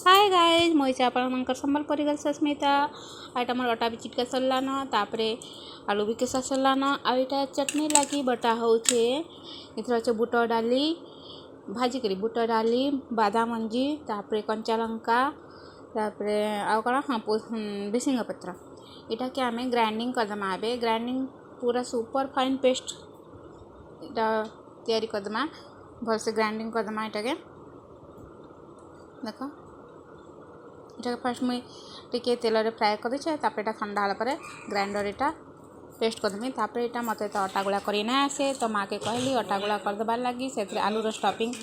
Hi guys मुझे आपंकर Sambalpuri girl Sasmita आईटा मोर अटा भी चिटका सरलान तापरे आलू भी केसा सरलान आईटा चटनी लगी बटा होचे इथर अच्छे बुट डाली भाजी करी बुट डाली बादाम मंजी तापरे कंचा लंका तापरे आउ कण हाँ भृसंग पत्र इटा के आम ग्राइंडिंग करदमा आबे ग्राइंडिंग पूरा सुपर फाइन पेस्ट इटा तैयारी करदमा भलसे ग्राइंडिंग करदमा इटा के देख इटा फास्ट मुई टिके तेल रे फ्राए कर देछे तापर इटा ठंडा होला परे ग्राइंडर इटा पेस्ट कर देमी तापर इटा मते तो अटा गुला करी ना आसे तो माँ के कहली अटा गुला कर देबार लगी से आलू रो स्टफिंग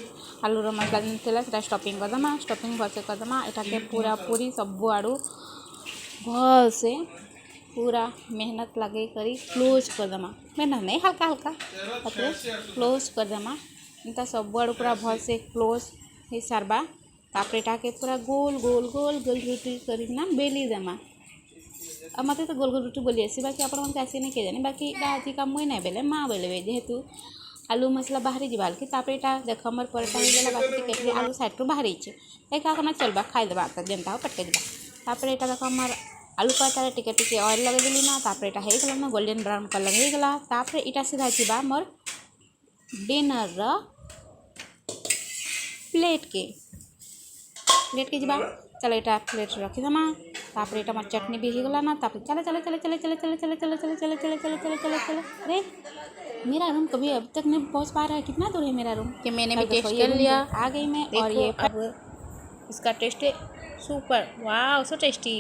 आलू रो मसला थिला सेटा स्टफिंग कर दमा स्टफिंग भलसे कर दमा इटा के पूरा पूरी सब आड़ू भलसे पूरा मेहनत लगे करी क्लोज कर दमा मेहनत नहीं हल्का हल्का तापर क्लोज कर दमा इनता सब आड़ू पूरा भलसे क्लोज हो सारबा तापर इटा के पूरा गोल गोल गोल गोल रुटी करना बेली देमा अब मत तो गोल गोल रुटी बोली आसी बाकी आप आसी नहीं किए जानी बाकी आज का मुई नहीं बेले माँ बेले जेहेतु आलू मसला बाहरी जीवाल कि तापर इटा देख मोर परटा हो गला बाकी टिके आलू साइड रू बाहरी एक ना चलबा खाईदेबा जेनता हो पटके जा तापर इटा देख मोर आलू पराठा टिके टिके ऑयल लगे देली ना तापर इटा हो गला ना गोल्डन ब्राउन कलर हो गला तापर इटा सीधा जीवा मोर डिनर प्लेट के जीवा चलो इटा प्लेट रखी दमा तापर इटा मोर चटनी भी हो गला ना तापर चले चले चले चले चले चले चले चले चले चले चले चले चले चले चले अरे मेरा रूम कभी अब तक नहीं पहुंच पा रहा है। कितना दूर है मेरा रूम कि मैंने भी टेस्ट कर लिया आ गई मैं और ये इसका टेस्ट है सुपर वाह सो टेस्टी।